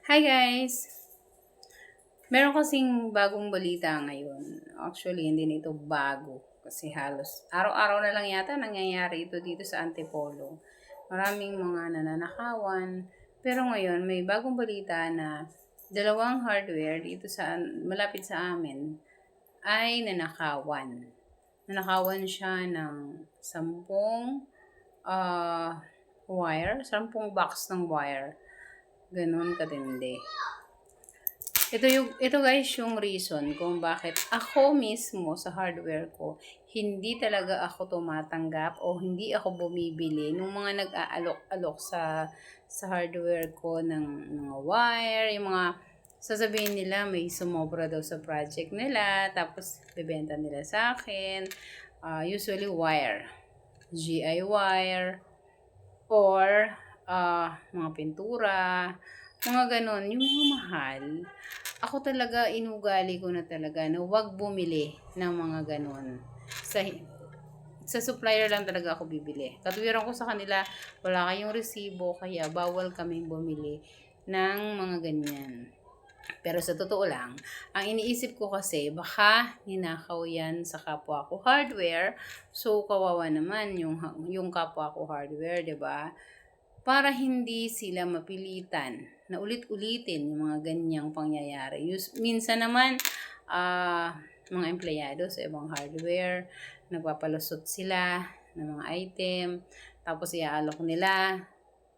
Hi guys! Meron kasing bagong balita ngayon. Actually, hindi na ito bago. Kasi halos araw-araw na lang yata nangyayari ito dito sa Antipolo. Maraming mga nananakawan. Pero ngayon, may bagong balita na dalawang hardware dito sa malapit sa amin ay nanakawan. Nanakawan siya ng 10 box ng wire. Ganon katindi. Ito guys yung reason kung bakit ako mismo sa hardware ko, hindi talaga ako tumatanggap o hindi ako bumibili nung mga nag-aalok-alok sa hardware ko ng mga wire, yung mga sasabihin nila may sumobra daw sa project nila, tapos bebenta nila sa akin, usually wire, GI wire, or mga pintura, mga ganon, yung mga mahal. Ako talaga, inugali ko na talaga na wag bumili ng mga ganon. Sa supplier lang talaga ako bibili. Katuwiran ko sa kanila, wala kayong resibo, kaya bawal kaming bumili ng mga ganyan. Pero sa totoo lang, ang iniisip ko kasi, baka ninakaw yan sa kapwa ko hardware. So, kawawa naman yung kapwa ko hardware, 'di ba? Para hindi sila mapilitan na ulit-ulitin yung mga ganyang pangyayari. Minsan naman, mga empleyado sa ibang hardware, nagpapalusot sila ng mga item, tapos iaalok nila.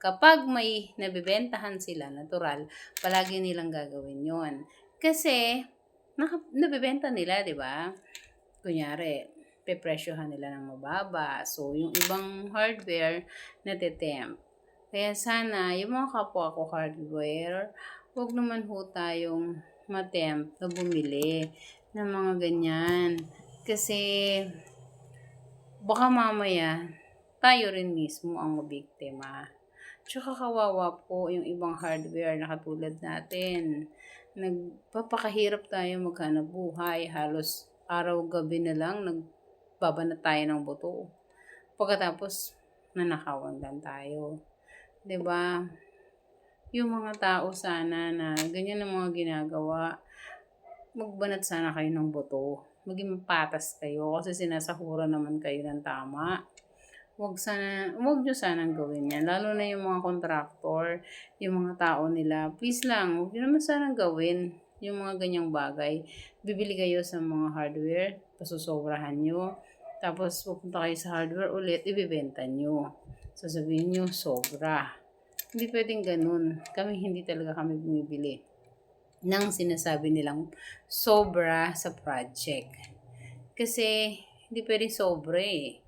Kapag may nabibentahan sila, natural, palagi nilang gagawin yon. Kasi, nabibenta nila, di ba? Kunyari, pepresyohan nila ng mababa. So, yung ibang hardware, natitempt. Kaya sana, yung mga kapwa ko hardware, huwag naman ho tayong matempt na bumili ng mga ganyan. Kasi, baka mamaya, tayo rin mismo ang mabiktima. Tsaka kawawa po yung ibang hardware na katulad natin. Nagpapakahirap tayo maghanap buhay. Halos araw-gabi na lang nagbabanat tayo ng buto. Pagkatapos, nanakawan lang tayo. 'Di ba? Yung mga tao sana na ganyan ang mga ginagawa, magbanat sana kayo ng buto. Maging patas kayo kasi sinasahuran naman kayo ng tama. Wag nyo sanang gawin yan. Lalo na yung mga kontraktor, yung mga tao nila. Please lang, wag nyo naman sanang gawin yung mga ganyang bagay. Bibili kayo sa mga hardware, pasusobrahan nyo. Tapos pupunta kayo sa hardware ulit, ibibenta nyo. Sasabihin nyo, sobra. Hindi pwedeng ganun. Hindi talaga kami bumibili ng sinasabi nilang sobra sa project. Kasi, hindi pwedeng sobra eh.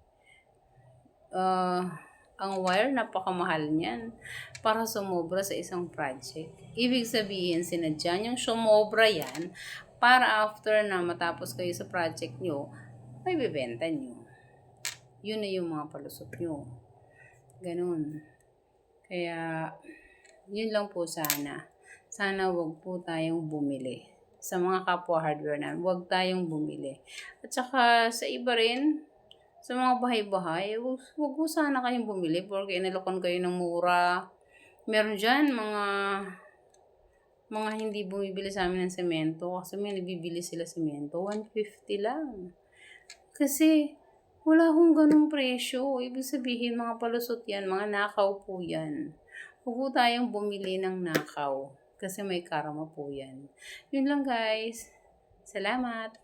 Ang wire, napakamahal niyan para sumobra sa isang project. Ibig sabihin, sinadya niyang sumobra yan para after na matapos kayo sa project nyo, may bibenta nyo. Yun na yung mga palusot nyo. Ganun. Kaya, yun lang po sana. Sana wag po tayong bumili. Sa mga kapwa hardware na, wag tayong bumili. At saka, sa iba rin, sa mga bahay-bahay, wag po sana kayong bumili porque inalokon kayo ng mura. Meron dyan, mga hindi bumibili sa amin ng semento kasi may nabibili sila semento, 150 lang. Kasi, wala akong ganung presyo. Ibig sabihin, mga palusot yan, mga nakaw po yan. Huwag po tayong bumili ng nakaw kasi may karma po yan. Yun lang guys. Salamat!